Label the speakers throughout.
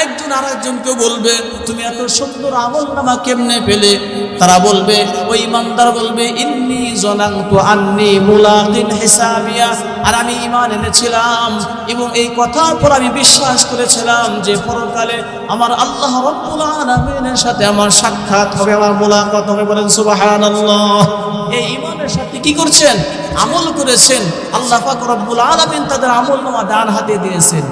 Speaker 1: একজন আরেকজনকে বলবে তুমি এত সুন্দর আমলনামা কেমনে পেলে? তারা বলবে, ওই ইমানদার বলবে ইন্নী যানানতু আন্নী মুলাকিন হিসাবিয়া, আর আমি ঈমান এনেছিলাম এবং এই কথার পর আমি বিশ্বাস করেছিলাম যে পরকালে আমার আল্লাহ রাব্বুল আলামিনের সাথে আমার সাক্ষাৎ হবে, আমার মুলাকাত হবে। বলেন সুবহানাল্লাহ। এই ঈমানের সাথে কি করছেন? আমল করেছেন। আল্লাহ পাক রব্বুল আলামিন তাদের আমলনামা ডান হাতে দিয়েছেন।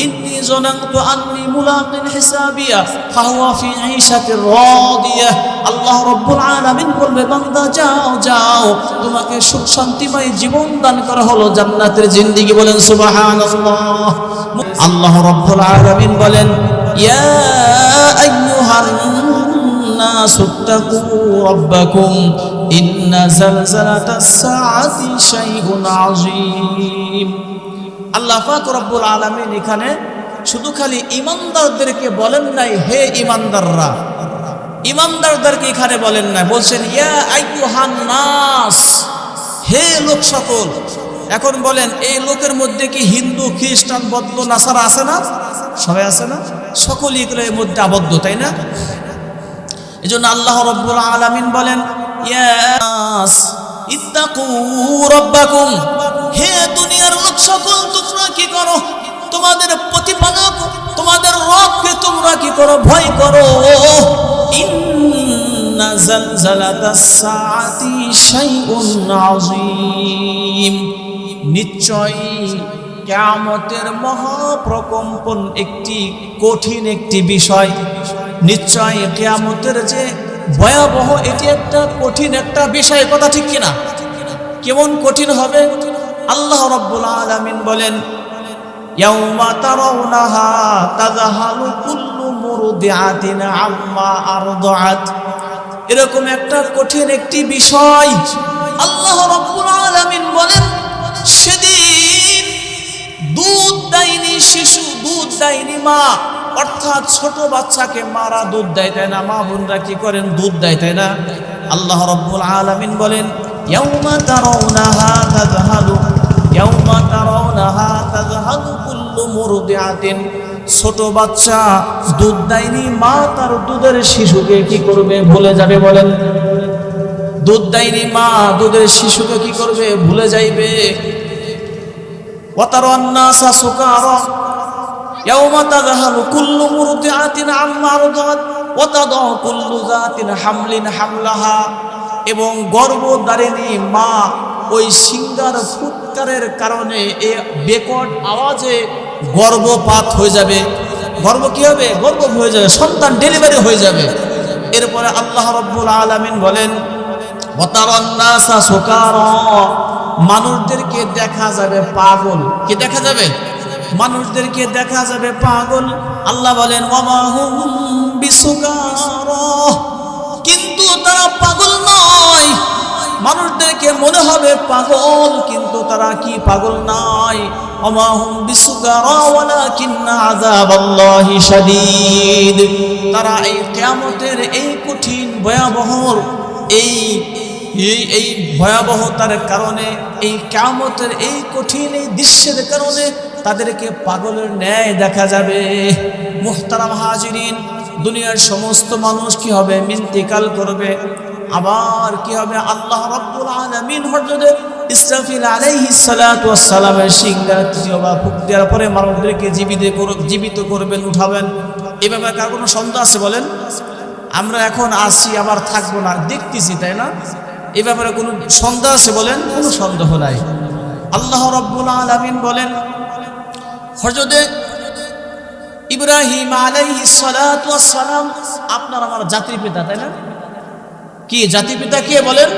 Speaker 1: ইন্নী যানানতু আন্নী মুলাকিন হিসাবিয়া ফাহুয়া ফি ঈশাতির রাদিয়া। আল্লাহ রাব্বুল আলামিন বলবে, বান্দা যাও যাও, তোমাকে সুখ শান্তিময় জীবন দান করা হলো, জান্নাতের জিন্দেগি। বলেন সুবহানাল্লাহ। আল্লাহ রাব্বুল আলামিন বলেন, ইয়া আইয়ুহান নাসু তাকু রাব্বাকুম ইন্না যালজালাতাস সাআতি শাইউন আযীম। আল্লাহ পাক রব্বুল আলামিন এখানে শুধু খালি ঈমানদারদেরকে বলেন নাই হে ঈমানদাররা, ঈমানদারদেরকে এখানে বলেন না, বলছেন ইয়া আইয়ুহান নাস, হে লোক সকল। এখন বলেন এই লোকের মধ্যে কি হিন্দু, খ্রিস্টান, বৌদ্ধ, নাসারা আছে না? সবাই আছে না? সকলেই এগুলো এর মধ্যে আবদ্ধ, তাই না? এজন্য আল্লাহ রাব্বুল আলামিন বলেন, ইয়া নাস ইত্তাকু রাব্বাকুম, হে দুনিয়ার লোক সকল, তোমরা কি করো? তোমাদের প্রতিপালক, তোমাদের রবকে তোমরা কি করো? ভয় করো। ইন্না যালজালাতাস সাআতি শাইউন আযীম, নিশ্চয়ই কিয়ামতের মহাপ্রকম্পন একটি কঠিন একটি বিষয়। নিশ্চয় কিয়ামতের যে ভয়াবহ, এটি একটা কঠিন একটা বিষয়। কথা ঠিক কিনা? কেমন কঠিন হবে? আল্লাহ রাব্বুল আলামিন বলেন, ইয়াউমা তারাউনাহা তাযহালু কুল্লু মুরদিআতিন আম্মা আরদাআত। এরকম একটা কঠিন একটি বিষয়। আল্লাহ রাব্বুল আলামিন বলেন, সেদিন দুধ দেয়নি শিশু, দুধ দেয়নি মা, অর্থাৎ ছোট বাচ্চাকে মারা দুধ দেয়, তাই না? মা বোনরা কি করেন? দুধ দেয়, তাই না? আল্লাহ রাব্বুল আলামিন বলেন, ইয়াউমা তারাউনাহা তাযহালু, ইয়াউমা তারাউনাহা তাযহালু কুল্লু মুরদিআতিন, ছোট বাচ্চা দুধ দেয়নি মা তার দুধের শিশুকে কি করবে? ভুলে যাবে। বলেন, দুধ দেয়নি মা দুধের শিশুকে কি করবে? ভুলে যাইবে। ওয়া তারান নাসা সুকারা ইয়াউমা তাযহালু কুল্লু মুরদিআতিন আম্মা আরদাআত ওয়া তাদাউ কুল্লু যাতিন হামলিন হামলাহা, এবং গর্ভধারিণী মা ওই সিঙ্গার ফুৎকারের কারণে এ বেকট আওয়াজে গর্ভপাত হয়ে যাবে। গর্ভ কি হবে? গর্ভ হয়ে যাবে, সন্তান ডেলিভারি হয়ে যাবে। এরপরে আল্লাহ রাব্বুল আলামিন বলেন, ওয়া তারান নাসা সুকারা, মানুষদেরকে দেখা যাবে পাগল। কি দেখা যাবে? মানুষদেরকে দেখা যাবে পাগল। আল্লাহ বলেন, ওয়ামা হুম বিসুকারা, কিন্তু তারা পাগল নয়। মানুষদেরকে মনে হবে পাগল, কিন্তু তারা কি পাগল নয়। ওয়ামা হুম বিসুকারা ওয়ালাকিন্না আযাবাল্লাহি শাদীদ, তারা এই কিয়ামতের এই কঠিন ভয়াবহ এই ভয়াবহতার কারণে, এই কিয়ামতের এই কঠিন এই দৃশ্যের কারণে তাদেরকে পাগলের ন্যায় দেখা যাবে। মুহতারাম হাজিরিন, দুনিয়ার সমস্ত মানুষ কি হবে? ইন্তেকাল করবে। আবার কি হবে? আল্লাহ রাব্বুল আলামিন হযরত ইসরাফিল আলাইহিস সালাতু ওয়াস সালামের সিংহার তৃতীয়বার ফুঁক দেওয়ার পরে মানুষদেরকে জীবিত করবেন, উঠাবেন। এই ব্যাপারে কার কোনো সন্দেহ আছে? বলেন, আমরা এখন আসি আবার থাকবো না, দেখতেছি, তাই না? এই ব্যাপারে কোনো সন্দেহ আছে? বলেন, কোনো সন্দেহ নাই। আল্লাহ রাব্বুল আলামিন বলেন, হযরত ইব্রাহিম আলাইহিস সালাতু ওয়াস সালাম আপনার আমার জাতির পিতা, তাই না? কি জাতির পিতা কে? বলেন,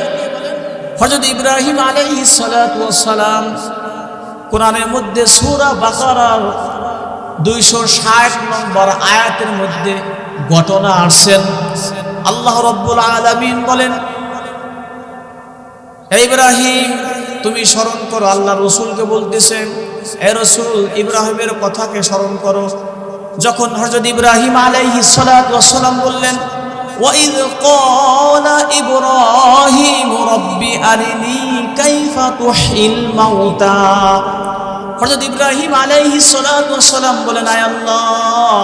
Speaker 1: হযরত ইব্রাহিম আলাইহিস সালাতু ওয়াস সালাম। কোরআনের মধ্যে সূরা বাকারার 260 নম্বর আয়াতের মধ্যে ঘটনা আসছেন। আল্লাহ রাব্বুল আলামিন বলেন, হে ইব্রাহিম, তুমি স্মরণ করো। আল্লাহ রসুলকে বলতেছেন, হে রসুল, ইব্রাহিমের কথাকে স্মরণ করো। যখন হযরত ইব্রাহিম আলাইহিস সালাতু ওয়াস সালাম বললেন, ওয়াইদ ক্বালা ইব্রাহিম রাব্বি আরিনি কাইফা তুহিল মাউতা। হযরত ইব্রাহিম আলাইহিস সালাতু ওয়াস সালাম বলেন, আয় আল্লাহ,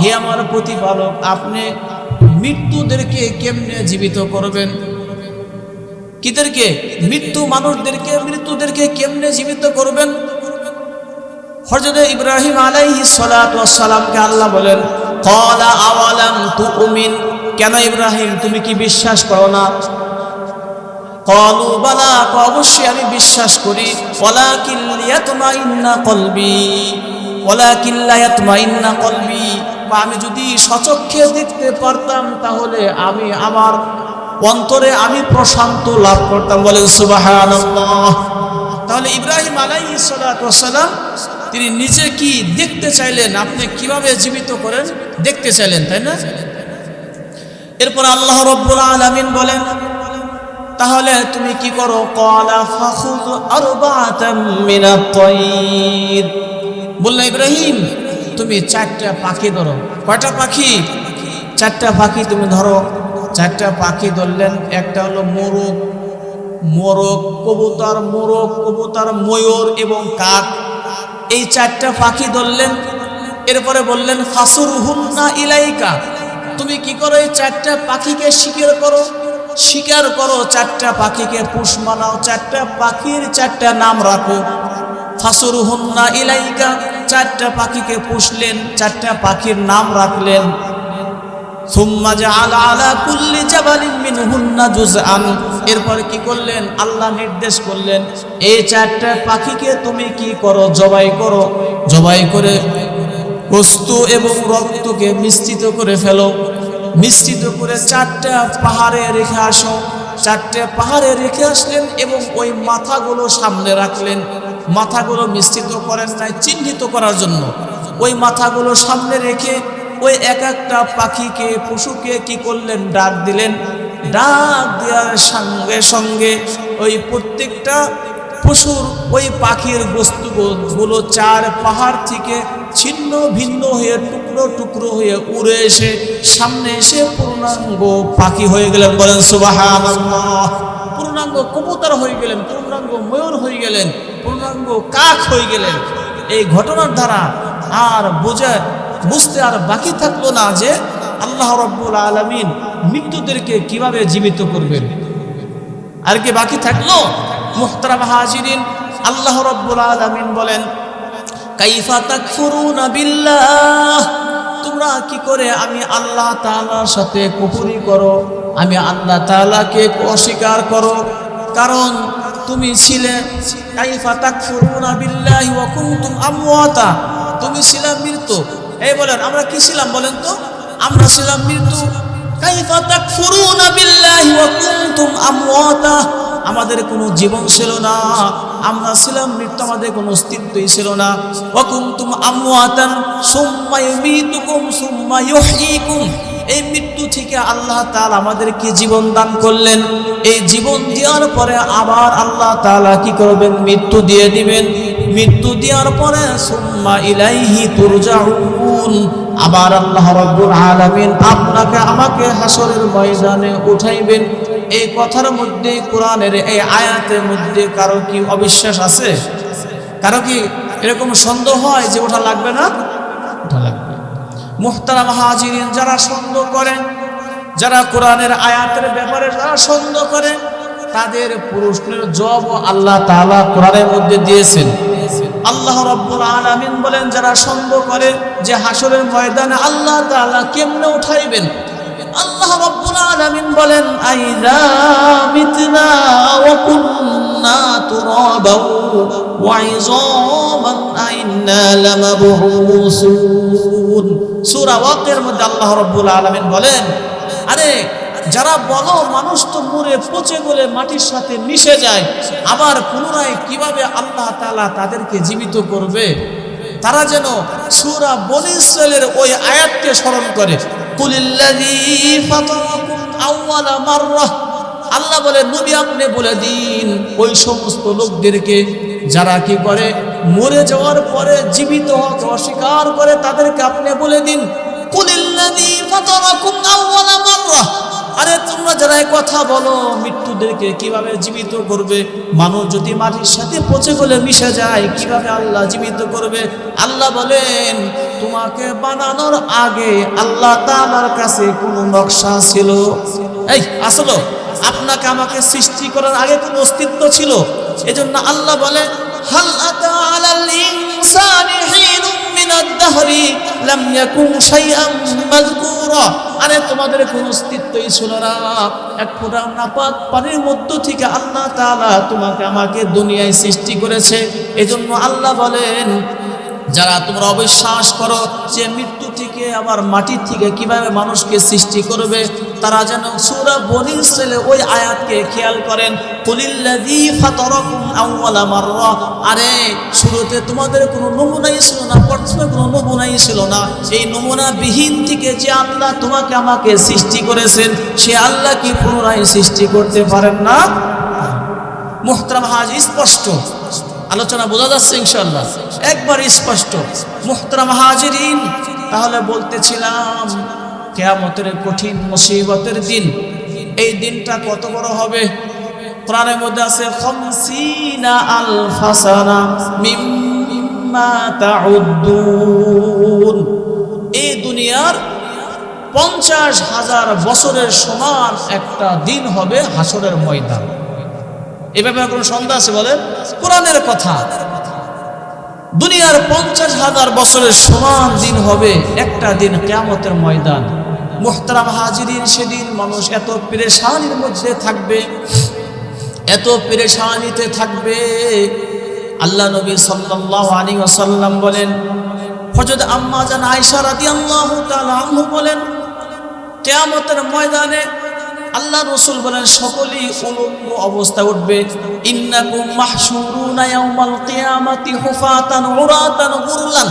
Speaker 1: হে আমার প্রতিপালক, আপনি মৃত্যুদেরকে কেমনে জীবিত করবেন? কিদেরকে? মৃত্যুদেরকে কেমনে জীবিত করবেন? হযরত ইব্রাহিম আলাইহিস সালাতু ওয়াস সালামকে আল্লাহ বলেন, ক্বালা আওয়ালাম তুমিন, কেন ইব্রাহিম তুমি কি বিশ্বাস করো না? ক্বালু বালা, অবশ্যই আমি বিশ্বাস করি। ওয়ালাকিন লিয়াতমাইন্না কলবি, আমি যদি সচক্ষে দেখতে পারতাম তাহলে আমি আমার অন্তরে আমি প্রশান্ত লাভ করতাম। বলেন সুবহানাল্লাহ। তাহলে ইব্রাহিম আলাইহিস সালাতু ওয়াস সালাম তিনি নিজে কি দেখতে চাইলেন, আপনি কিভাবে জীবিত করেন দেখতে চাইলেন, তাই না? এরপর আল্লাহ রাব্বুল আলামিন বলেন, তাহলে তুমি কি করো? ক্বালা ফাখুয আরবাআতাম মিনাত তায়র, বললেন ইব্রাহিম তুমি 4টা পাখি ধরো। কয়টা পাখি? 4টা পাখি তুমি ধরো। 4টা পাখি ধরলেন। একটা হলো মোরগ, কবুতর, ময়ূর এবং কাক। এই 4টা পাখি ধরলেন। এরপরে বললেন ফাসুরহুন্না ইলাইকা, তুমি কি করো? এই 4টা পাখিকে শিকার করো। 4টা পাখিকে পোষ মানাও। 4টা পাখির 4টা নাম রাখো। ফাসুরহুন্না ইলাইকা, 4টা পাখিকে পুষলেন, 4টা পাখির নাম রাখলেন। সুম্মা জাআলা আলা কুল্লি জাবালিন মিনহুন্না জুজআন, এরপরে কি করলেন? আল্লাহ নির্দেশ করলেন এই 4টা পাখিকে তুমি কি করো? জবাই করে গোশত এবং রক্তকে মিশ্রিত করে ফেলো। মিশ্রিত করে 4টা পাহাড়ে রেখে আসো। 4টে পাহাড়ে রেখে আসলেন এবং ওই মাথাগুলো সামনে রাখলেন। মাথাগুলো মিশ্রিত করেন নাই, চিহ্নিত করার জন্য। ওই মাথাগুলো সামনে রেখে ওই এক একটা পাখিকে, পশুকে কি করলেন? ডাক দিলেন। ডাক দেওয়ার সঙ্গে সঙ্গে ওই প্রত্যেকটা পশুর ওই পাখির বস্তুগুলো 4 পাহাড় থেকে ছিন্ন ভিন্ন হয়ে টুকরো হয়ে উড়ে এসে সামনে এসে পূর্ণাঙ্গ পাখি হয়ে গেলেন। বলেন সুবহানাল্লাহ। পূর্ণাঙ্গ কবুতর হয়ে গেলেন, পূর্ণাঙ্গ ময়ূর হয়ে গেলেন, পূর্ণাঙ্গ কাক হয়ে গেলেন। এই ঘটনার দ্বারা আর বুঝতে আর বাকি থাকলো না যে আল্লাহ রাব্বুল আলামিন মৃত্যুদেরকে কিভাবে জীবিত করবেন। আর কি বাকি থাকলো? মুহতারাম হাজিরিন, আল্লাহ রাব্বুল আলামিন বলেন, কাইফা তাকফুরুনা বিল্লাহ, তোমরা কি করে আমি আল্লাহ তাআলার সাথে কুফরি করো, আমি আল্লাহ তাআলাকে অস্বীকার করো। কারণ তুমি ছিলে, কাইফা তাকফুরুনা বিল্লাহি ওয়া কুনতুম আমওয়াতা, তুমি ছিলাম মৃত্যু। এই বলেন আমরা কি ছিলাম বলেন তো? আমরা ছিলাম মৃত্যু। কাইফা তাকফুরুনা বিল্লাহি ওয়া কুনতুম আমওয়াতা, আমাদের কোনো জীবন ছিল না, আমরা ছিলাম মৃত্যু, আমাদের কোনো অস্তিত্বই ছিল না। ওয়া কুনতুম আমওয়াতান সুম্মা ইউমীতুকুম সুম্মা ইউহয়ীকুম, এই মৃত্যু থেকে আল্লাহ তাআলা আমাদেরকে জীবন দান করলেন। এই জীবন দেওয়ার পরে আবার আল্লাহ তাআলা কি করবেন? মৃত্যু দিয়ে দিবেন। মৃত্যু দেওয়ার পরে সুম্মা ইলাইহি তুরজাউন, আবার আল্লাহ রাব্বুল আলামিন আপনাকে আমাকে হাসরের ময়দানে উঠাইবেন। এই কথার মধ্যে, কোরআনের এই আয়াতের মধ্যে কারো কি অবিশ্বাস আছে? কারো কি এরকম সন্দেহ হয় যে ওঠা লাগবে না? ওঠা লাগবে। মুহতারাম হাজিরিন, যারা সন্দেহ করেন, যারা কোরআনের আয়াতের ব্যাপারে যারা সন্দেহ করেন, তাদের প্রশ্নের জবাব আল্লাহ তাআলা কোরআনের মধ্যে দিয়েছেন। আল্লাহ রাব্বুল আলামিন বলেন, যারা সন্দেহ করে যে হাসরের ময়দানে আল্লাহ তাআলা কেমনে উঠাইবেন, আল্লাহ রাব্বুল আলামিন বলেন, আইযা মিতনা ওয়া কুন্না তুরাবাও ওয়া ইযামান আইন্না লামাবউসুন। সূরা ওয়াকিয়ার মধ্যে আল্লাহ রাব্বুল আলামিন বলেন, আরে যারা বলো মানুষ তো মরে পচে গলে মাটির সাথে মিশে যায়, আবার পুনরায় কিভাবে আল্লাহ তাআলা তাদেরকে জীবিত করবে, তারা যেন সূরা বনী ইসরাঈলের ওই আয়াতকে স্মরণ করে। কুলিল্লাযী ফাতারাকুম আউওয়ালা মাররাহ, আল্লাহ বলে নবী আপনি বলে দিন ওই সমস্ত লোকদেরকে যারা কি করে মরে যাওয়ার পরে জীবিত হতে অস্বীকার করে, তাদেরকে আপনি বলে দিন কুলিল্লাযী ফাতারাকুম আউওয়ালা মাররাহ, আরে তোমরা যারা এই কথা বলো মৃত্যুদেরকে কিভাবে জীবিত করবে, মানুষ যদি মাটির সাথে পচে গলে মিশে যায় কিভাবে আল্লাহ জীবিত করবে? আল্লাহ বলেন তোমাকে বানানোর আগে আল্লাহ তাআলার কাছে কোনো নকশা ছিল? এই আসলো আপনাকে আমাকে সৃষ্টি করার আগে কোনো অস্তিত্ব ছিল? এজন্য আল্লাহ বলে হাল আতা আলাল ইনসানি হিনুম মিনাদ দাহরি লাম ইয়াকুন শাইআম মাযকুরা। আরে তোমাদের কোনো অস্তিত্বই ছিল না, এক ফোঁটা নাপাক পানির মধ্য থেকে আল্লাহ তাআলা তোমাকে আমাকে দুনিয়ায় সৃষ্টি করেছে। এজন্য আল্লাহ বলেন যারা তোমরা অবিশ্বাস করো যে মৃত্যু থেকে আবার মাটির থেকে কিভাবে মানুষকে সৃষ্টি করবে, তারা যেন সূরা বনী ইসরাঈলের ওই আয়াতকে খেয়াল করেন, কুলিল্লাযী ফাতারাকুম আউওয়ালা মাররা। আরে শুরুতে তোমাদের কোনো নমুনাই ছিল না, প্রথমে কোনো নমুনাই ছিল না। এই নমুনা বিহীন থেকে যে আল্লাহ তোমাকে আমাকে সৃষ্টি করেছেন সে আল্লাহ কি পুনরায় সৃষ্টি করতে পারেন না? মুহতারাম হাজি, স্পষ্ট আলোচনা বোঝা যাচ্ছে ইনশাআল্লাহ, একবার স্পষ্ট। মুহতারাম হাজিরিন, তাহলে বলতেছিলাম কিয়ামতের কঠিন মুসিবতের দিন, এই দিনটা কত বড় হবে? কোরআনের মধ্যে আছে 50,000 সানা মিম্মা তাউদ্দুন। এই দুনিয়ার 50,000 বছরের সমান একটা দিন হবে হাসরের ময়দান। এ ব্যাপারে কোনো সন্দেহ আছে বলেন? কোরআনের কথা। দুনিয়ার 50,000 বছরের সমান দিন হবে একটা দিন কিয়ামতের ময়দান। মুহতারাম হাজিরিন, সেদিন মানুষ এত পেরেশানির মধ্যে থাকবে, এত পেরেশানিতে থাকবে। আল্লাহ নবী সাল্লাল্লাহু আলাইহি ওয়াসাল্লাম বলেন, হযরত আম্মা জান আয়েশা রাদিয়াল্লাহু তাআলা আনহা বলেন, কিয়ামতের ময়দানে আল্লাহ রাসূল বলেন সকলেই উলঙ্গ অবস্থায় উঠবে। ইন্নাকুম মাহশুরুনা ইয়াউমাল কিয়ামাতি হুফাতান উরাতান গুরলান।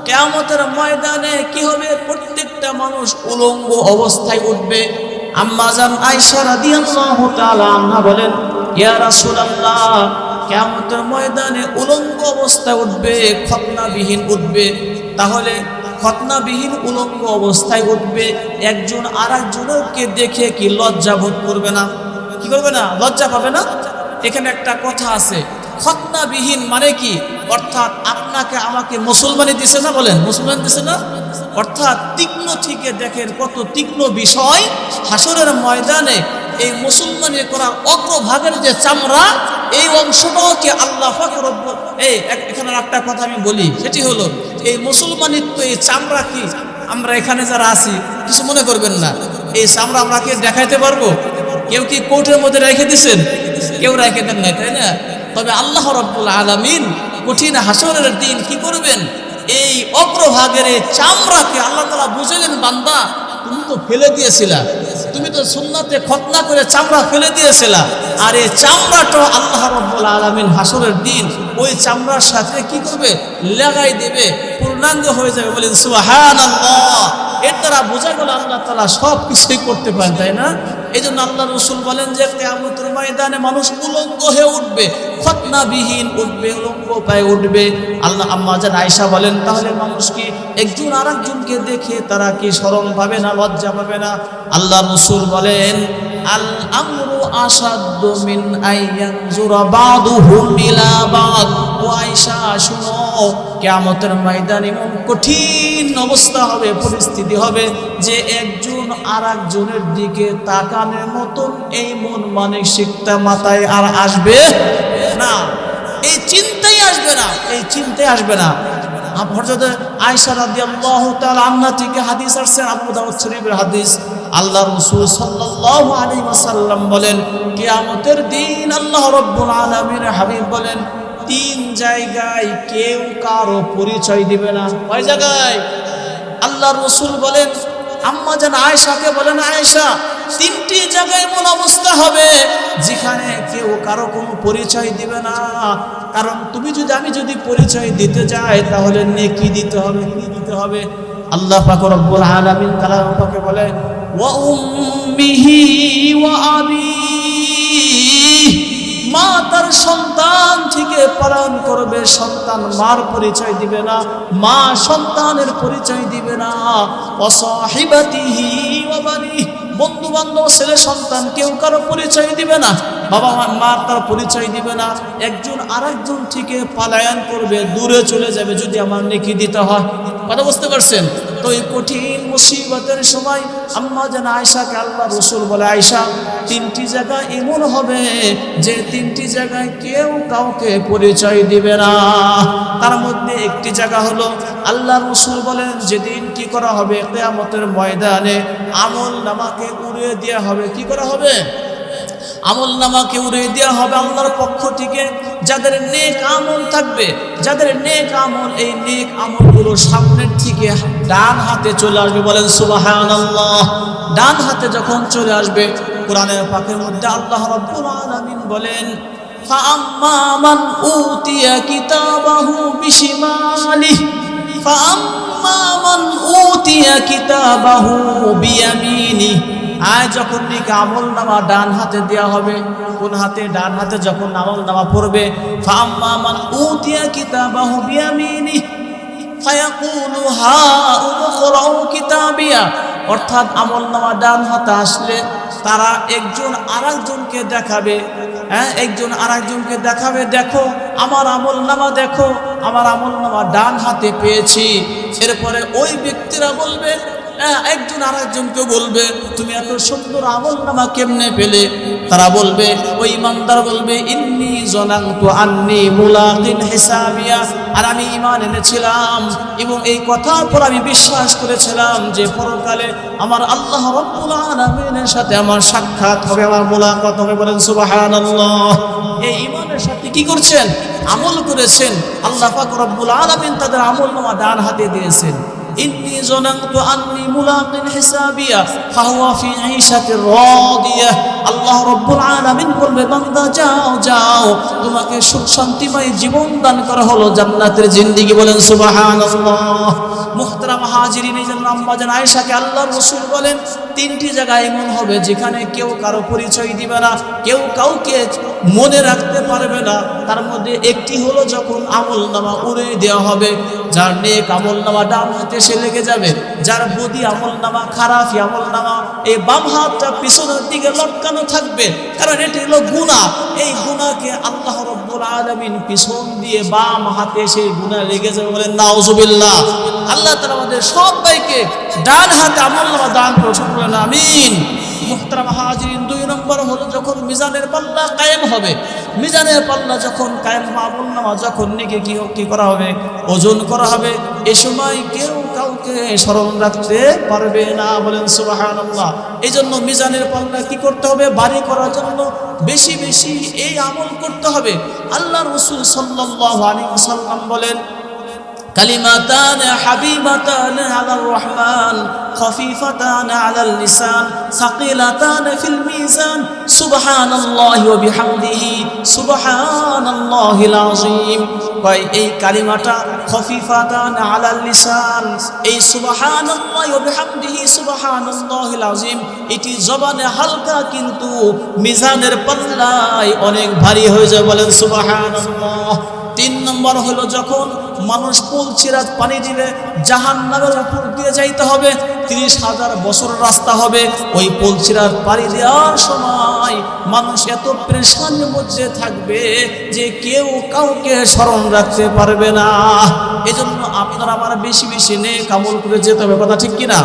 Speaker 1: কিয়ামতের ময়দানে কি হবে? প্রত্যেকটা মানুষ উলঙ্গ অবস্থায় উঠবে। আম্মা জান আয়েশা রাদিয়াল্লাহু তাআলা আনহা বলেন, ইয়া রাসূলুল্লাহ, কিয়ামতের ময়দানে উলঙ্গ অবস্থায় উঠবে, খতনাবিহীন উঠবে। তাহলে খতনাবিহীন উলঙ্গ অবস্থায় উঠবে, একজন আরেকজনকে দেখে কি লজ্জা বোধ করবে না? কি করবে না? লজ্জা পাবে না? এখানে একটা কথা আছে, খতনাবিহীন মানে কি? অর্থাৎ আপনাকে আমাকে মুসলমানি দিছে না? বলেন, মুসলমান দিছে না? অর্থাৎ তীক্ষ্ণ থেকে দেখেন কত তীক্ষ্ণ বিষয় হাসরের ময়দানে। এই মুসলমানি করার অগ্রভাগের যে চামড়া, এই অংশটাকে আল্লাহ পাক রব্বুল, এখানে একটা কথা আমি বলি, সেটি হলো এই মুসলমানিত্ব, এই চামড়া কি আমরা এখানে যারা আছি কিছু মনে করবেন না, এই চামড়া আমরা কি দেখাইতে পারবো? কেউ কি কোর্টের মধ্যে রেখে দিচ্ছেন? কেউ রেখে দেন নাই, তাই না? তবে আল্লাহ রাব্বুল আলামিন কঠিন হাসরের দিন কি করবেন? এই অগ্রভাগের এই চামড়াকে আল্লাহ তাআলা বুঝালেন, বান্দা তুমি তো ফেলে দিয়েছিলা, তুমি তো সুন্নাতে খতনা করে চামড়া ফেলে দিয়েছিলা, আর এই চামড়াটা আল্লাহ রাব্বুল আলামিন হাসরের দিন ওই চামড়ার সাথে কি করবে? লাগাই দেবে, পূর্ণাঙ্গ হয়ে যাবে। বলেন সুবহানাল্লাহ। এর দ্বারা বোঝা গেল আল্লাহ তাআলা সব কিছুই করতে পারেন, তাই না? এই জন্য আল্লাহ রাসূল বলেন যে কিয়ামতের ময়দানে মানুষ উলঙ্গ হয়ে উঠবে, খতনাবিহীন উঠবে, উলঙ্গ পায়ে উঠবে। আল্লাহ আম্মা জান আয়েশা বলেন, তাহলে মানুষ কি একজন আরেকজনকে দেখে তারা কি শরম পাবে না, লজ্জা পাবে না? আল্লাহ রাসূল বলেন, আল আমরু আসাদ্দু মিন আইয়ানজুরা বাদুহুম ইলা বাদ। ও আয়েশা শুনো, কিয়ামতের ময়দানে এমন কঠিন অবস্থা হবে, পরিস্থিতি হবে যে একজন আরেকজনের দিকে তাকানোর মতন এই মন মানসিকতা মাথায় আর আসবে না, এই চিন্তাই আসবে না, এই চিন্তাই আসবে না। হযরত আয়েশা রাদিয়াল্লাহু তাআলা আনহা থেকে হাদিস আসছে, আবু দাউদ শরীফের হাদিস। আল্লাহ রাসূল সাল্লাল্লাহু আলাইহি ওয়াসাল্লাম বলেন, কিয়ামতের দিন আল্লাহ রাব্বুল আলামিনের হাবিব বলেন, 3 জায়গায় কেউ কারো পরিচয় দিবে না। কয় জায়গায়? আল্লাহ রাসূল বলেন, আম্মা জান আয়েশাকে বলেন, আয়েশা 3টি জায়গায় এমন অবস্থা হবে যেখানে কেউ কারো কোনো পরিচয় দিবে না। কারণ আমি যদি পরিচয় দিতে যাই তাহলে নেকি দিতে হবে, কি দিতে হবে? আল্লাহ পাক রব্বুল আলামিন কালাম পাকে বলে, ওয়া উম্মিহি ওয়া আবিহি। মা তার সন্তান থেকে পালন করবে, সন্তান মার পরিচয় দিবে না, মা সন্তানের পরিচয় দিবে না। ওয়া সাহিবাতিহি ওয়া বানিহি। বন্ধু বান্ধব, ছেলে সন্তান কেউ কারো পরিচয় দিবে না, বাবা মা তার পরিচয় দিবে না, একজন আরেকজন থেকে পালায়ন করবে, দূরে চলে যাবে যদি আমার নেকি দিতে হয়। কথা বুঝতে পারছেন? তো এই কঠিন মুসিবতের সময় আম্মা জান আয়েশাকে আল্লাহ রাসূল বলে, আয়েশা, তিনটি জায়গা এমন হবে যে তিনটি জায়গায় কেউ কাউকে পরিচয় দিবে না। তার মধ্যে একটি জায়গা হলো আল্লাহ রাসূল বলেন যেদিন কি করা হবে, কিয়ামতের ময়দানে আমল নামাকে উড়িয়ে দেওয়া হবে। কি করা হবে? আমল নামাকে উড়িয়ে দেওয়া হবে আল্লাহর পক্ষ থেকে। যাদের নেক আমল থাকবে, যাদের নেক আমল, এই নেক আমলগুলো সামনের থেকে ডান হাতে চলে আসবে। বলেন সুবহানাল্লাহ। ডান হাতে যখন চলে আসবে, কোরআনের পাকের মধ্যে আল্লাহ রাব্বুল আলামিন বলেন, ফাআম্মা মান উতিয়া কিতাবাহু বিশিমালিহি ফাআম্মা মান উতিয়া কিতাবাহু বিয়ামিনিহি। আয় যখন নাকি আমল নামা ডান হাতে দেওয়া হবে, কোন হাতে? ডান হাতে যখন আমল নামা পড়বে, ফাআম্মা মান উতিয়া কিতাবাহু বিয়ামিনিহি ফায়াকুলু হা উমকরাউ কিতাবিয়া। অর্থাৎ আমল নামা ডান হাতে আসলে তারা একজন আরেকজনকে দেখাবে, একজন আরেকজনকে দেখাবে, দেখো আমার আমল নামা, দেখো আমার আমল নামা ডান হাতে পেয়েছি। এরপরে ওই ব্যক্তিরা বলবে, একজন আরেকজনকে বলবে, তুমি এত সুন্দর আমল নামা কেমনে পেলে? তারা বলবে, ওই ইমানদার বলবে, ইন্নী জানানতু আন্নী মুলাকিন হিসাবিয়া। আর আমি ঈমান এনেছিলাম এবং এই কথার পর আমি বিশ্বাস করেছিলাম যে পরকালে আমার আল্লাহ রাব্বুল আলামিনের সাথে আমার সাক্ষাৎ হবে, আমার মুলাকাত হবে। বলেন সুবহানাল্লাহ। এই ঈমানের সাথে কি করছেন? আমল করেছেন। আল্লাহ পাক রব্বুল আলামিন তাদের আমল নামা ডান হাতে দিয়েছেন। ইন্নী জানানতু আন্নী মুলাকিন হিসাবিয়া ফাহুয়া ফি ঈশাতির রাদিয়া। আল্লাহ রাব্বুল আলামিন বলবে, বান্দা যাও যাও, তোমাকে সুখ শান্তিময় জীবন দান করা হলো, জান্নাতের জিন্দেগি। বলেন সুবহানাল্লাহ। মুহতারাম হাজিরিন, এই জন্য আম্মা জান আয়েশাকে আল্লাহর রাসূল বলেন, তিনটি জায়গা এমন হবে যেখানে কেউ কারো পরিচয় দিবে না, কেউ কাউকে মনে রাখতে পারবে না। তার মধ্যে একটি হলো যখন আমল নামা উড়িয়ে দেওয়া হবে, যার নেক আমল নামা ডান হাতে সে লেগে যাবে, যার বদি আমল নামা, খারাপ আমল নামা এই বাম হাতটা পিছনের দিকে লটকানো থাকবে, কারণ এটি হলো গুনাহ। এই গুনাহকে আল্লাহ রাব্বুল আলামিন পিছন দিয়ে বাম হাতে সেই গুনাহ লেগে যাবে। বলেন নাউজুবিল্লাহ। আল্লাহ তাআলা আমাদের সবাইকে ডান হাতে আমল নামা দান করুন। বলেন আমিন। মুহতারাম হাজিরিন, 2 নম্বর হলো যখন মিজানের পাল্লা কায়েম হবে। মিজানের পাল্লা যখন কায়েম হবে, আমল নামা যখন নেকি কি করা হবে? ওজন করা হবে। এ সময় কেউ কাউকে স্মরণ রাখতে পারবে না। বলেন সুবহানাল্লাহ। এই জন্য মিজানের পাল্লা কি করতে হবে? ভারী করার জন্য বেশি বেশি এই আমল করতে হবে। আল্লাহ রাসূল সাল্লাল্লাহু আলাইহি ওয়াসাল্লাম বলেন, কালিমাতান হাবিবাতান আলার রহমান খফিফাতান আলাল লিসান সাকিলাতান ফিল মিজান সুবহানাল্লাহি ওয়া বিহামদিহি সুবহানাল্লাহিল আযীম। কয় এই কালিমাটা খফিফাতান আলাল লিসান, এই সুবহানাল্লাহি ওয়া বিহামদিহি সুবহানাল্লাহিল আযীম, এটি জবানে হালকা কিন্তু মিজানের পাল্লায় অনেক ভারী হয়ে যায়। বলেন সুবহানাল্লাহ। 3 নম্বর হলো যখন মানুষ পুলসিরাত পানি দিবে, জাহান্নামের উপর দিয়ে যাইতে হবে, 30,000 বছর রাস্তা হবে। ওই পুলসিরাত পানি দেওয়ার সময় মানুষ এত পেরেশানির মধ্যে থাকবে যে কেউ কাউকে স্মরণ রাখতে পারবে না। এজন্য আপনারা আমার বেশি বেশি নেক আমল করে যেতে হবে। কথা ঠিক কিনা?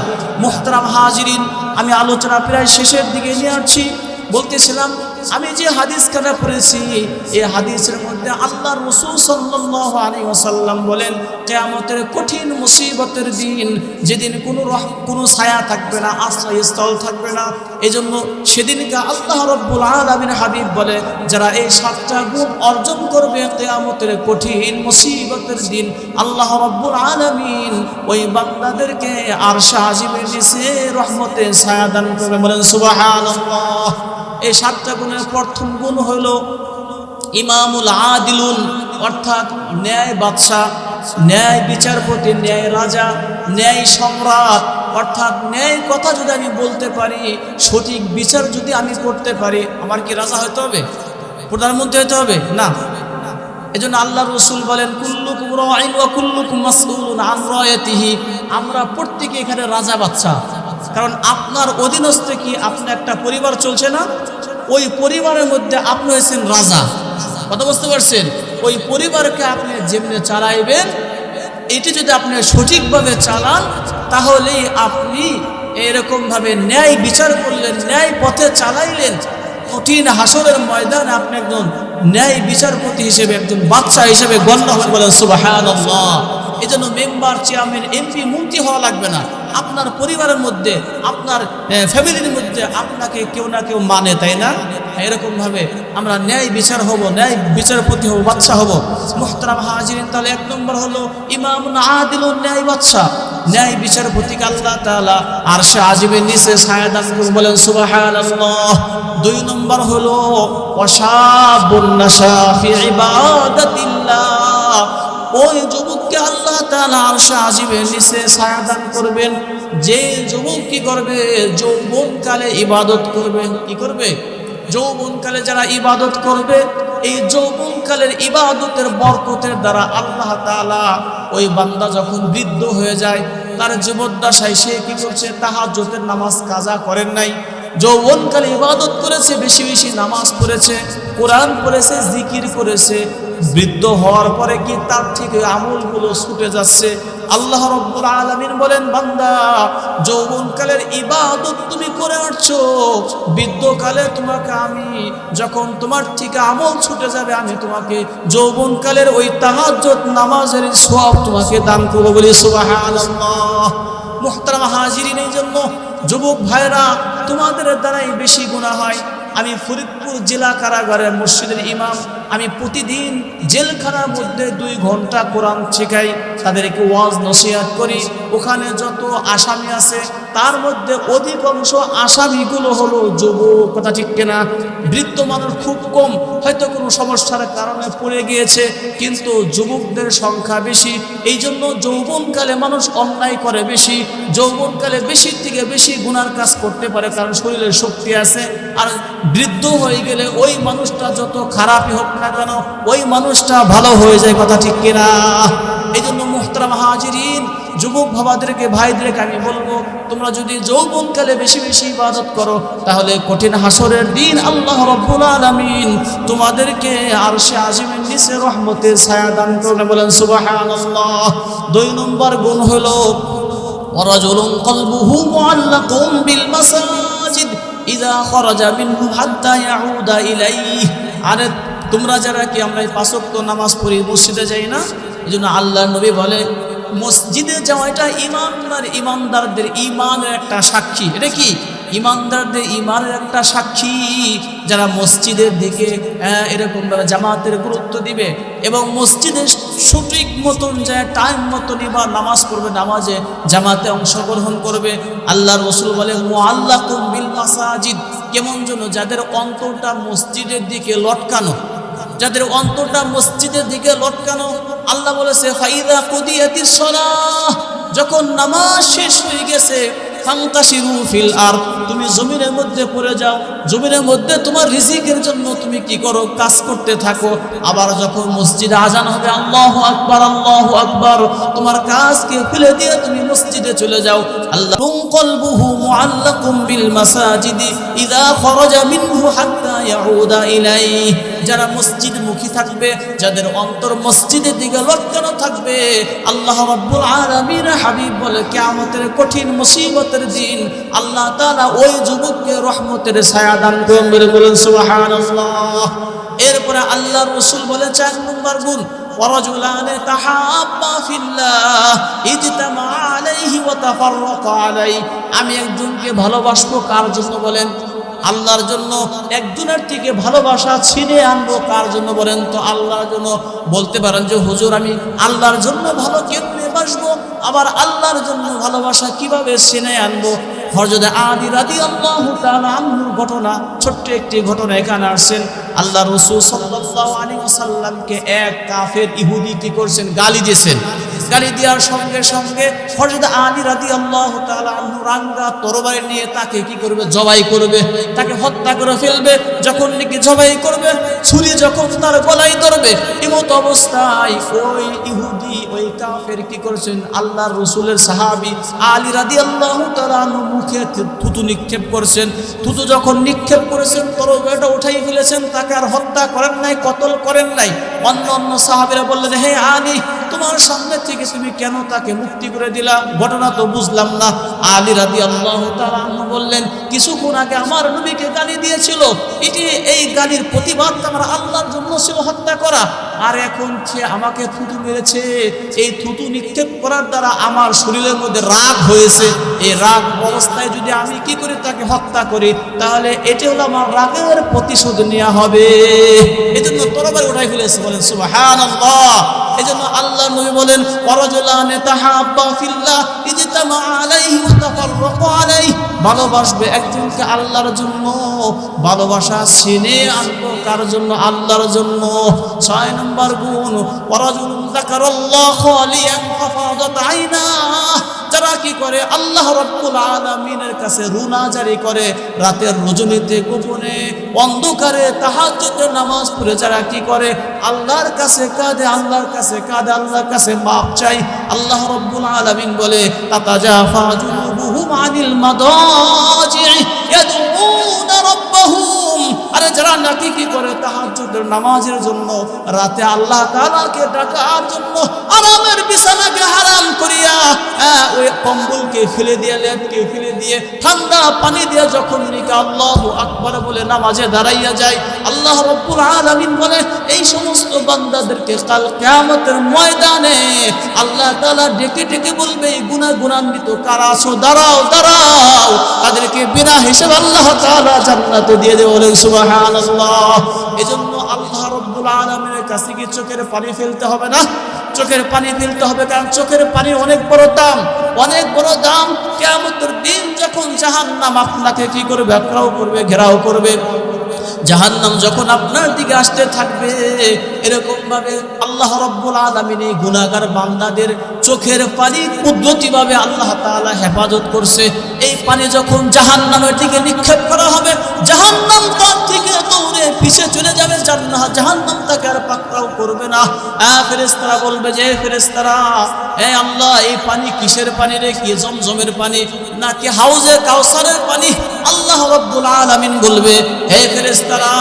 Speaker 1: মুহতারাম হাজিরিন, আমি আলোচনা প্রায় শেষের দিকে নিয়ে আসছি। বলতেছিলাম, আমি যে হাদিসখানা পড়েছি, এই হাদিসের মধ্যে আল্লাহ রাসূল সাল্লাল্লাহু আলাইহি ওয়াসাল্লাম বলেন, কিয়ামতের কঠিন মুসিবতের দিন, যেদিন কোনো ছায়া থাকবে না, আশ্রয়স্থল থাকবে না। এজন্য সেদিনকে আল্লাহ রাব্বুল আলামিন হাবিব বলে, যারা এই 7টা গুণ অর্জন করবে কিয়ামতের কঠিন মুসিবতের দিন, আল্লাহ রাব্বুল আলামিন ওই বান্দাদেরকে আরশে আজিমের নিচে রহমতের ছায়া দান করবে। বলেন সুবহানাল্লাহ। এই 7টা গুণের প্রথম গুণ হইল ইমামুল আদিলুন, অর্থাৎ ন্যায় বাদশা, ন্যায় বিচারপতি, ন্যায় রাজা, ন্যায় সম্রাট। অর্থাৎ ন্যায় কথা যদি আমি বলতে পারি, সঠিক বিচার যদি আমি করতে পারি, আমার কি রাজা হতে হবে? প্রধানমন্ত্রী হতে হবে? না। এজন্য আল্লাহ রাসূল বলেন, কুল্লুকুম রাঈন ওয়া কুল্লুকুম মাসউলুন আন রায়াতিহি। আমরা প্রত্যেকে এখানে রাজা বাদশা, কারণ আপনার অধীনস্থে কি আপনার একটা পরিবার চলছে না? ওই পরিবারের মধ্যে আপনি হয়েছেন রাজা। কথা বুঝতে পারছেন? ওই পরিবারকে আপনি যেমনি চালাইবেন, এটি যদি আপনি সঠিকভাবে চালান, তাহলেই আপনি এরকমভাবে ন্যায় বিচার করলেন, ন্যায় পথে চালাইলেন। কঠিন হাসরের ময়দানে আপনি একজন ন্যায় বিচারপতি হিসেবে, একজন বাদশা হিসেবে গণ্য হবেন। বলেন সুবহানাল্লাহ। এই জন্য মেম্বার, চেয়ারম্যান, এমপি, মন্ত্রী হওয়া লাগবে না। আপনার পরিবারের মধ্যে, আপনার ফ্যামিলির মধ্যে আপনাকে কেউ না কেউ মানে, তাই না? এরকমভাবে আমরা ন্যায় বিচার হব, ন্যায় বিচারপতি হব, বাদশা হব। মুহতারাম হাজিরিন, তাহলে 1 নম্বর হলো ইমামুন আদিলুন, ন্যায় বাদশা, ন্যায় বিচারপতিকে আল্লাহ তাআলা আরশে আজিমের নিচে ছায়া দান করবেন। বলেন সুবহানাল্লাহ। 2 নম্বর হলো ওয়াশাবুন নাশা ফি ইবাদাতিল্লাহ, ওই যুবককে আল্লাহ তাআলা আরশে আজিমের নিচে ছায়া দান করবেন যে যুবক কি করবে? যৌবনকালে ইবাদত করবে। কি করবে? যৌবনকালে যারা ইবাদত করবে, এই যৌবনকালের ইবাদতের বরকতের দ্বারা আল্লাহ তাআলা ওই বান্দা যখন বৃদ্ধ হয়ে যায়, তার জীবদ্দশায় সে কি করছে? তাহাজ্জুদের নামাজ কাজা করেন নাই, যৌবনকালে ইবাদত করেছে, বেশি বেশি নামাজ পড়েছে, কোরআন পড়েছে, জিকির করেছে। বৃদ্ধ হওয়ার পরে কি তার থেকে আমলগুলো ছুটে যাচ্ছে? আল্লাহ রাব্বুল আলামিন বলেন, বান্দা যৌবনকালের ইবাদত তুমি করে আসছো, বৃদ্ধকালে তোমাকে আমি যখন তোমার থেকে আমল ছুটে যাবে, আমি তোমাকে যৌবনকালের ওই তাহাজ্জুদ নামাজের সওয়াব তোমাকে দান করব। বলি সুবহানাল্লাহ। মুহতারাম হাজিরিন, এই জন্য যুবক ভাইরা, তোমাদের দ্বারাই বেশি গুনাহ হয়। আমি ফরিদপুর জেলা কারাগারের মসজিদের ইমাম, আমি প্রতিদিন জেলখানার মধ্যে 2 ঘন্টা কোরআন শেখাই, তাদেরকে ওয়াজ নসিহত করি। ওখানে যত আসামি আছে তার মধ্যে অধিকাংশ আসামিগুলো হলো যুবক। কথা ঠিক কিনা? বৃদ্ধ মানুষ খুব কম, হয়তো কোনো সমস্যার কারণে পড়ে গিয়েছে, কিন্তু যুবকদের সংখ্যা বেশি। এই জন্য যৌবনকালে মানুষ অন্যায় করে বেশি, যৌবনকালে বেশির থেকে বেশি গুনার কাজ করতে পারে, কারণ শরীরের শক্তি আছে। আর বৃদ্ধ হয়ে গেলে ওই মানুষটা যত খারাপই হোক না কেন, ওই মানুষটা ভালো হয়ে যায়। কথা ঠিক কিনা? এই জন্য মুহতারাম হাজিরিন, যুবক ভাবাদেরকে, ভাইদেরকে আমি বলবো, তোমরা যদি যৌবনকালে বেশি বেশি ইবাদত করো, তাহলে কঠিন হাসরের দিন আল্লাহ রাব্বুল আলামিন তোমাদেরকে আরশে আজিমের নিচে রহমতের ছায়া দান করবেন। বলেন সুবহানাল্লাহ। 2 নম্বর গুণ হলো ওয়ারাজুলুন কলবুহু মুআল্লাকুম বিল মাসাজিদ ইযা খারাজা মিনহু হাত্তা ইয়াউদা ইলাইহি। আরে তোমরা যারা কি, আমরা 5 ওয়াক্ত নামাজ পড়ি, মসজিদে যাই না? এজন্য আল্লাহর নবী বলে, মসজিদে যাওয়া এটা ইমানদারদের ইমানের একটা সাক্ষী। এটা কি? ইমানদারদের ইমানের একটা সাক্ষী। যারা মসজিদের দিকে এরকম ভাবে জামাতের গুরুত্ব দিবে এবং মসজিদে সঠিক মতন যায়, টাইম মতো নিবা নামাজ পড়বে, নামাজে জামাতে অংশগ্রহণ করবে, আল্লাহর রাসূল বলে মুআল্লাকুম বিল মাসাজিদ, কেমন যেন যাদের অন্তরটা মসজিদের দিকে লটকানো, যাদের অন্তরটা মসজিদের দিকে লটকানো। আল্লাহ বলেছে ফাইদা কুদিয়াতিস সালাহ, যখন নামাজ শেষ হয়ে গেছে, ফান্তাশিরু ফিল আরদ, তুমি জমিনের মধ্যে পড়ে যাও, জমিনের মধ্যে তোমার রিজিকের জন্য তুমি কি করো? কাজ করতে থাকো। আবার যখন মসজিদে আজান হবে, আল্লাহু আকবার, আল্লাহু আকবার, তোমার কাজকে ফেলে দিয়ে তুমি মসজিদে চলে যাও। আল্লাহ কলবুহু মুআল্লাকুম বিল মাসাজিদি ইযা খারাজা মিনহু হাত্তা ইয়াউদা ইলাইহি, যারা মসজিদমুখী থাকবে, যাদের অন্তর মসজিদের দিকে লটকানো থাকবে, আল্লাহ রাব্বুল আলামিন হাবিব বলে কিয়ামতের কঠিন মুসিবতের দিন আল্লাহ তাআলা ওই যুবককে রহমতের ছায়া দান করবেন। বলেন সুবহানাল্লাহ। এরপরে আল্লাহর রাসূল বলে 4 নম্বর গুণ, ওয়ারাজুলানে তাহাব্বা ফিল্লাহ ইজতামা আলাইহি ওয়া তাফাররাকা আলাইহি, আমি একজনকে ভালোবাসবো কার জন্য? বলেন আল্লাহর জন্য। একজনের থেকে ভালোবাসা ছিনে আনবো কার জন্য? বলেন তো আল্লাহর জন্য। বলতে পারেন যে হুজুর, আমি আল্লাহর জন্য ভালো কেমনে বাসবো, আবার আল্লাহর জন্য ভালোবাসা কিভাবে ছিনে আনবো? হযরত আলী রাদিয়াল্লাহু তাআলা আনহুর ঘটনা, ছোট্ট একটি ঘটনা এখানে আসছেন। আল্লাহ রাসূল সাল্লাল্লাহু আলাইহি ওয়াসাল্লামকে এক কাফের ইহুদি কি করছেন? গালি দিয়েছেন। গালি দেওয়ার সঙ্গে সঙ্গে হযরত আলী রাদিয়াল্লাহু তাআলা আনহু রাঙ্গা তরবারি নিয়ে তাকে কি করবে? জবাই করবে, তাকে হত্যা করে ফেলবে। যখন নাকি জবাই করবে, ছুরি যখন তার গলায় ধরবে, এমত অবস্থায় ওই ইহুদি, ওই কাফের কি করেছেন, আল্লাহর রাসূলের সাহাবী আলী রাদিয়াল্লাহু তাআলা মুখে থুতু নিক্ষেপ করেছেন। থুতু যখন নিক্ষেপ করেছেন তরবারিটা উঠাই ফেলেছেন, তাকে আর হত্যা করেন নাই, কতল করেন নাই। অন্য সাহাবীরা বললেন, হে আলী, তোমার সামনে থেকে তুমি কেন তাকে মুক্তি করে দিলা? ঘটনা তো বুঝলাম না। আলী রাদিয়াল্লাহু তাআলা বললেন, কিছুক্ষণ আগে আমার নবীকে গালি দিয়েছিল, এটি এই গালির প্রতিবাদ আমার আল্লাহর জন্য ছিল হত্যা করা, আর এখন সে আমাকে থুতু মেরেছে। এই থুতু নিক্ষেপ করার দ্বারা আমার শরীরের মধ্যে রাগ হয়েছে। এই রাগ অবস্থায় যদি আমি কি করে তাকে হত্যা করি, তাহলে এটি হলো আমার রাগের প্রতিশোধ নেওয়া হবে। এজন্য তরবারি উঠাই ফেলেছে। বলেন সুবহানাল্লাহ। এজন্য আল্লাহ নবী বলেন, ওয়ারাজুলানে তাহাব্বা ফিল্লাহ ইজতামা আলাইহি ওয়া তাফাররাকা আলাইহি। ভালোবাসবে একজনকে আল্লাহর জন্য, ভালোবাসা ছিনে আনবো কার জন্য? আল্লাহর জন্য। 6 নম্বর গুণ, ওয়ারাজুলুন যাকারাল্লাহ খালিয়ান ফাফাদাত আইনা। যারা কি করে আল্লাহ রাব্বুল আলামিনের কাছে রুনা জারি করে, রাতের রজনীতে গোপনে অন্ধকারে তাহাজ্জুদের নামাজ পড়ে যারা কি করে আল্লাহর কাছে কাঁদে, আল্লাহর কাছে কাঁদে, আল্লাহর কাছে মাপ চাই। আল্লাহ রাব্বুল আলামিন বলে, তাতাজাফা জুনুবুহুম আনিল মাদাজি ইয়াদউনা রাব্বাহুম। আরে যারা নাকি কি করে তাহাজ্জুদের নামাজের জন্য রাতে আল্লাহ তাআলাকে ডাকার জন্য আরামের বিছানাকে হারাম করিয়া ওই কম্বলকে ফেলে দিয়ে, লেপকে ফেলে দিয়ে, ঠান্ডা পানি দিয়ে যখন নিকা আল্লাহু আকবার বলে নামাজে দাঁড়াইয়া যায়, আল্লাহ রাব্বুল আলামিন বলে এই সমস্ত বান্দাদেরকে কাল কিয়ামতের ময়দানে আল্লাহ তাআলা ডেকে ডেকে বলবে, এই গুনাহগারান্বিত কারা আছো, দাঁড়াও দাঁড়াও। তাদেরকে বিনা হিসাবে আল্লাহ তাআলা জান্নাতে দিয়ে দেবে। বলেন সুবহানাল্লাহ। এজন্য আল্লাহ রাব্বুল আলামিনের কাছে কি চোখের পানি ফেলতে হবে না? চোখের পানি ফেলতে হবে, কারণ চোখের পানির অনেক বড় দাম, অনেক বড় দাম। কিয়ামতের দিন যখন জাহান্নাম আপনাকে কি করবে? আঁকড়াও করবে, ঘেরাও করবে। জাহান্নাম যখন আপনার দিকে আসতে থাকবে, এরকম ভাবে আল্লাহ রাব্বুল আলামিন এই গুনাহগার বান্দাদের চোখের পানি কুদরতিভাবে আল্লাহ তাআলা হেফাজত করছে। এই পানি যখন জাহান্নামের দিকে নিক্ষেপ করা হবে, জাহান্নাম তার থেকে দৌড়ে পিছে চলে যাবে, জাহান্নাম তাকে আর পাকড়াও করবে না। ফেরেশতারা বলবে, যে ফেরেশতারা, হে আল্লাহ, এই পানি কিসের পানি রে? কি জমজমের পানি নাকি হাউজে কাউসারের পানি? আল্লাহ রাব্বুল আলামিন বলবে, হে ফেরেশতারা,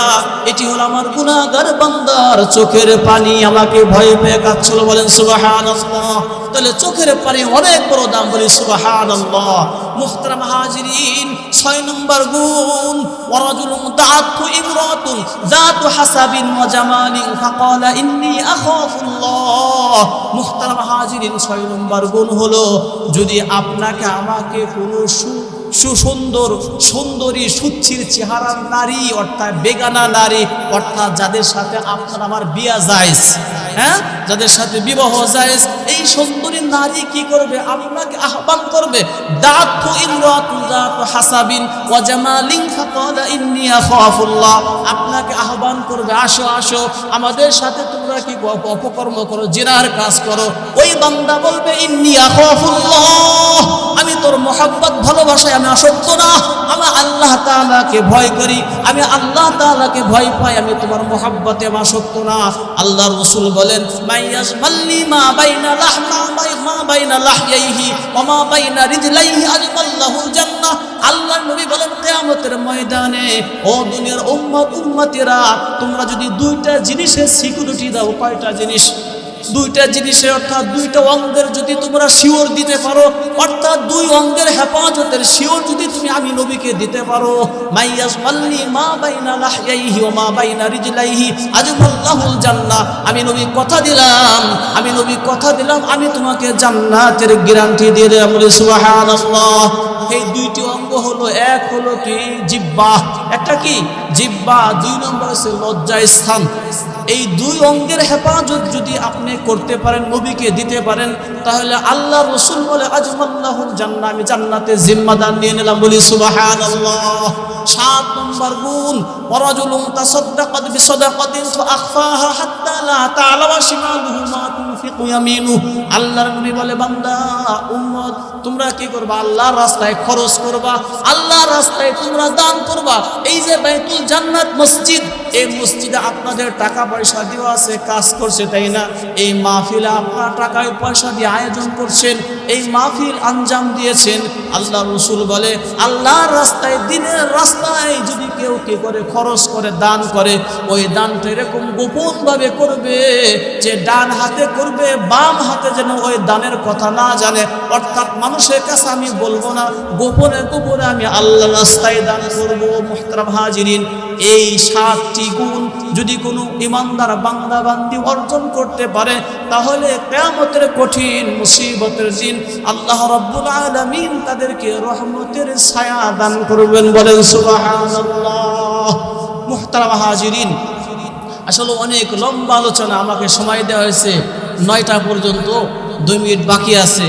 Speaker 1: এটি হলো আমার গুনাহগার বান্দার চোখের পানি, আমাকে ভয় পেয়ে কাঁদছিল। বলেন সুবহানাল্লাহ। তাহলে চোখের পানি অনেক বড় দাম। বলি সুবহানাল্লাহ। মুহতারাম হাজিরিন, 6 নম্বর গুণ, ওয়ারাজুলুন দাআতহু ইমরাতুন যাতু হাসাবিন ওয়া জামালিন ফাকালা ইন্নী আখাফুল্লাহ। মুহতারাম হাজিরিন, 6 নম্বর গুণ হলো, যদি আপনাকে আমাকে কোনো সুন্দরী সুচ্ছির চেহারার নারী, অর্থাৎ বেগানা নারী, অর্থাৎ যাদের সাথে আপনার আমার বিয়া জায়েজ, যাদের সাথে বিবাহ জায়েজ, এই সুন্দরী নারী কি করবে? আপনাকে আহ্বান করবে। দাতু ইমরাতু যাতু হাসাবিন ওয়া জামালিন ফাকালা ইন্নী আখাফুল্লাহ। আপনাকে আহ্বান করবে, আসো আসো, আমাদের সাথে তোমরা কি অপকর্ম করো, জিনার কাজ করো। ওই বান্দা বলবে, ইন্নী আখাফুল্লাহ, আমি তোর মহব্বত ভালোবাসায় আমি আসক্ত না, আমি আল্লাহ তাআলাকে ভয় করি, আমি আল্লাহ তাআলাকে ভয় পাই, আমি তোমার মহব্বতে আসক্ত না। আল্লাহর রাসূল বলেন, মাইয়াজমাল্লি মা বাইনা লাহইহি ওয়া মা বাইনা রিজলাইহি আজমাল্লাহুল জান্নাহ। আল্লাহর নবী বলেন, কিয়ামতের ময়দানে ও দুনিয়ার উম্মতেরা, তোমরা যদি দুইটা জিনিসের সিকিউরিটি দাও, কয়টা জিনিস? দুইটা জিনিসের, অর্থাৎ দুইটা অঙ্গের যদি তোমরা শিওর দিতে পারো, অর্থাৎ দুই অঙ্গের হেফাজতের শিওর যদি তুমি আমি নবীকে দিতে পারো, মাইয়াজমাল্লি মা বাইনা লাহইহি ওয়া মা বাইনা রিজলাইহি আজমাল্লাহুল জান্নাহ। আমি নবী কথা দিলাম, আমি তোমাকে জান্নাতের গ্যারান্টি দিয়ে দিলাম। বলি সুবহানাল্লাহ। এই দুইটি অঙ্গ হলো, এক হলো কি? জিহ্বা। একটা কি? জিহ্বা। 2 নম্বর হচ্ছে লজ্জা স্থান। এই দুই অঙ্গের হেফাজত যদি আপনি করতে পারেন, নবীকে দিতে পারেন, তাহলে আল্লাহ রাসূল বলে, আজমাল্লাহুল জান্নাহ, আমি জান্নাতের জিম্মাদার নিয়ে নিলাম। বলি সুবহানাল্লাহ। 7 নম্বর গুণ, ওয়ারাজুলুন তাসাদ্দাকাত বিসাদাকাতিন ফাআখফাহা হাত্তা লা তা'লামা শিমালুহু মা তুনফিকু ইয়ামিনুহু। আল্লাহর নবী বলে, বান্দা, উম্মত, তোমরা কি করবা? আল্লাহর রাস্তায় খরচ করবা, আল্লাহর রাস্তায় তোমরা দান করবা। এই যে বাইতুল জান্নাত মসজিদ, এই মসজিদে আপনাদের টাকা পয়সা দেওয়া আছে, কাজ করছে, তাই না? এই মাহফিলে আপনারা টাকায় পয়সা দিয়ে আয়োজন করছেন, এই মাহফিল আঞ্জাম দিয়েছেন। আল্লাহ রসুল বলে, আল্লাহর রাস্তায়, দিনের রাস্তায় যদি কেউ কি করে খরচ করে, দান করে, ওই দানটা এরকম গোপন ভাবে করবে যে ডান হাতে করবে, বাম হাতে যেন ওই দানের কথা না জানে। অর্থাৎ মানুষের কাছে আমি বলবো না, গোপনে গোপনে আমি আল্লাহর রাস্তায় দান করব। মুহতারাম হাজিরিন, এই 7টি গুণ যদি কোনো ইমানদার বান্দা বান্দি অর্জন করতে পারে, তাহলে কিয়ামতের কঠিন মুসিবতের দিন আল্লাহ রাব্বুল আলামিন তাদেরকে রহমতের ছায়া দান করবেন। বলেন সুবহানাল্লাহ। মুহতারাম হাজিরিন, আসলে অনেক লম্বা আলোচনা, আমাকে সময় দেওয়া হয়েছে 9টা পর্যন্ত, 2 মিনিট বাকি আছে।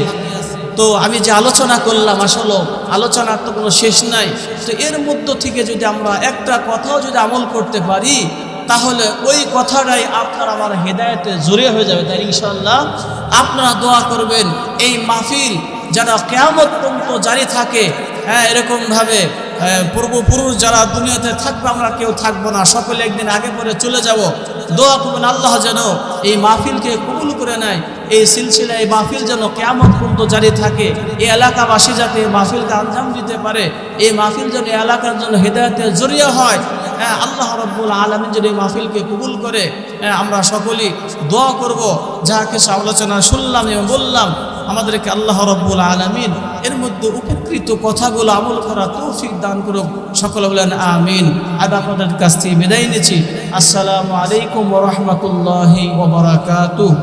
Speaker 1: তো আমি যে আলোচনা করলাম, আসলে আলোচনার তো কোনো শেষ নাই। তো এর মধ্য থেকে যদি আমরা একটা কথাও যদি আমল করতে পারি, তাহলে ওই কথাটাই আপনার আমার হেদায়েতে জড়িয়ে হয়ে যাবে। তাই ইনশাআল্লাহ আপনারা দোয়া করবেন এই মাহফিল যেন কিয়ামত পর্যন্ত জারি থাকে। হ্যাঁ, এরকমভাবে পূর্বপুরুষ যারা দুনিয়াতে থাকবে, আমরা কেউ থাকবো না, সকলে একদিন আগে পরে চলে যাব। দোয়া করবেন আল্লাহ যেন এই মাহফিলকে কবুল করে নেয়, এই সিলসিলা, এই মাহফিল যেন কিয়ামত পর্যন্ত জারি থাকে। এই এলাকাবাসী যাতে এই মাহফিলকে আঞ্জাম দিতে পারে, এই মাহফিল যেন এলাকার জন্য হেদায়েতের জরিয়া হয়। হ্যাঁ, আল্লাহ রাব্বুল আলামিন যদি এই মাহফিলকে কবুল করে, আমরা সকলেই দোয়া করব। যা কিছু আলোচনা শুনলাম এবং বললাম, আমাদেরকে আল্লাহ রাব্বুল আলামিন এর মধ্যে উপকৃত কথাগুলো আমল করা তৌফিক দান করুক। সকলে বলেন আমিন। আজ আপনাদের কাছ থেকে বিদায় নিচ্ছি। আসসালামু আলাইকুম ওয়া রাহমাতুল্লাহি ওয়া বারাকাতুহু।